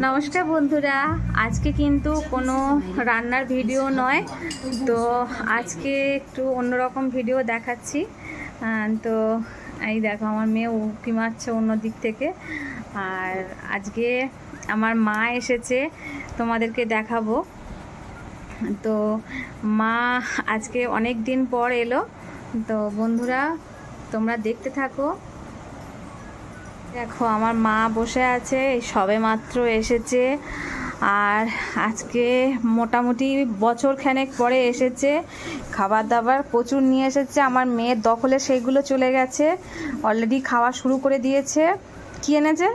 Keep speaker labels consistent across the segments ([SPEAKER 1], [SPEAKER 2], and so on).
[SPEAKER 1] নমস্কার বন্ধুরা, আজকে কিন্তু কোনো রান্নার ভিডিও নয়। তো আজকে একটু অন্যরকম ভিডিও দেখাচ্ছি। তো এই দেখো, আমার মেয়ে উঁকি মারছে অন্য দিক থেকে। আর আজকে আমার মা এসেছে, তোমাদেরকে দেখাবো। তো মা আজকে অনেক দিন পর এলো। তো বন্ধুরা, তোমরা দেখতে থাকো। দেখো, আমার মা বসে আছে, সবে মাত্র এসেছে। আর আজকে মোটামুটি বছর খানেক পরে এসেছে। খাবার দাবার প্রচুর নিয়ে এসেছে। আমার মেয়ের দখলে সেইগুলো চলে গেছে, অলরেডি খাওয়া শুরু করে দিয়েছে। কি এনেছে?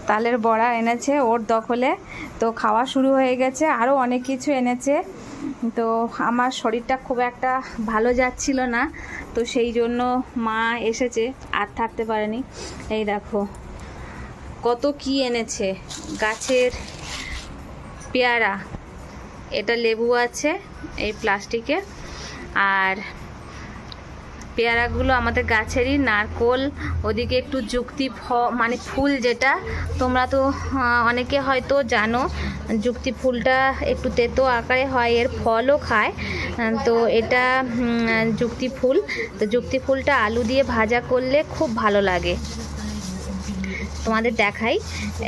[SPEAKER 1] তালের বড়া এনেছে ওর দখলে। তো খাওয়া শুরু হয়ে গেছে। আরও অনেক কিছু এনেছে। তো আমার শরীরটা খুব একটা ভালো যাচ্ছিল না, তো সেই জন্য মা এসেছে, আর থাকতে পারেনি। এই দেখো কত কি এনেছে। গাছের পেয়ারা, এটা লেবু আছে এই প্লাস্টিকে। আর পেয়ারাগুলো আমাদের গাছেরই, নারকোল, ওদিকে একটু যুক্তি মানে ফুল, যেটা তোমরা তো অনেকে হয়তো জানো। যুক্তি ফুলটা একটু তেতো আকারে হয়, এর ফলও খায়। তো এটা যুক্তি ফুল। তো যুক্তি ফুলটা আলু দিয়ে ভাজা করলে খুব ভালো লাগে। তোমাদের দেখাই,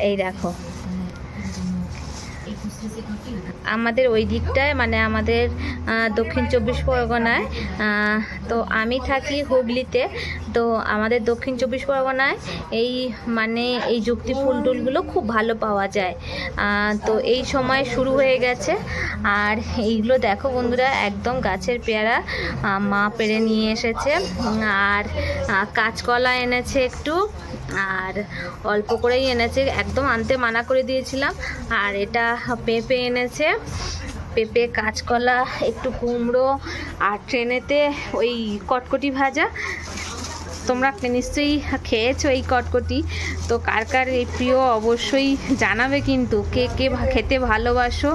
[SPEAKER 1] এই দেখো আমাদের ওই দিকটায়, মানে আমাদের দক্ষিণ চব্বিশ পরগনায়। তো আমি থাকি হুগলিতে। তো আমাদের দক্ষিণ চব্বিশ পরগনায় এই যুক্তি ফুল টুলগুলো খুব ভালো পাওয়া যায়। তো এই সময় শুরু হয়ে গেছে। আর এইগুলো দেখো বন্ধুরা, একদম গাছের পেয়ারা মা পেড়ে নিয়ে এসেছে। আর কাঁচকলা এনেছে একটু, আর অল্প করেই এনেছে, একদম আনতে মানা করে দিয়েছিলাম। আর এটা পেঁপে এনেছে, পেঁপে, কাঁচকলা, একটু কুমড়ো, আর ট্রেনেতে ওই কটকটি ভাজা। তোমরা নিশ্চয়ই খেয়েছো এই কটকটি। তো কার কার এই প্রিয় অবশ্যই জানাবে, কিন্তু কে কে খেতে ভালোবাসো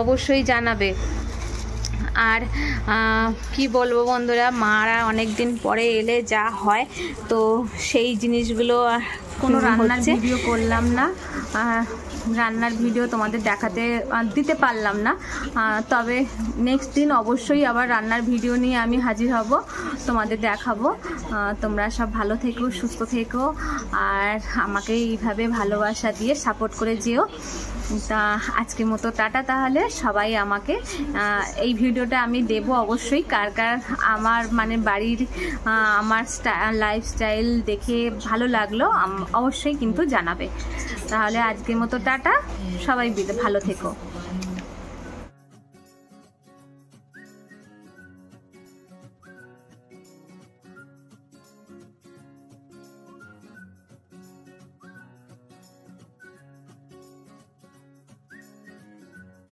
[SPEAKER 1] অবশ্যই জানাবে। আর কি বলবো বন্ধুরা, মারা অনেক দিন পরে এলে যা হয়, তো সেই জিনিসগুলো কোনো রান্নার ভিডিও করলাম না। রান্নার ভিডিও তোমাদের দিতে পারলাম না। তবে নেক্সট দিন অবশ্যই আবার রান্নার ভিডিও নিয়ে আমি হাজির হব, তোমাদের দেখাবো। তোমরা সব ভালো থেকো, সুস্থ থেকো, আর আমাকে এইভাবে ভালোবাসা দিয়ে সাপোর্ট করে যেও। তা আজকের মতো টাটা। তাহলে সবাই আমাকে এই ভিডিওটা আমি দেব অবশ্যই। কার কার আমার বাড়ির আমার লাইফস্টাইল দেখে ভালো লাগলো অবশ্যই কিন্তু জানাবে। তাহলে আজকের মতো টাটা, সবাই ভালো থেকো।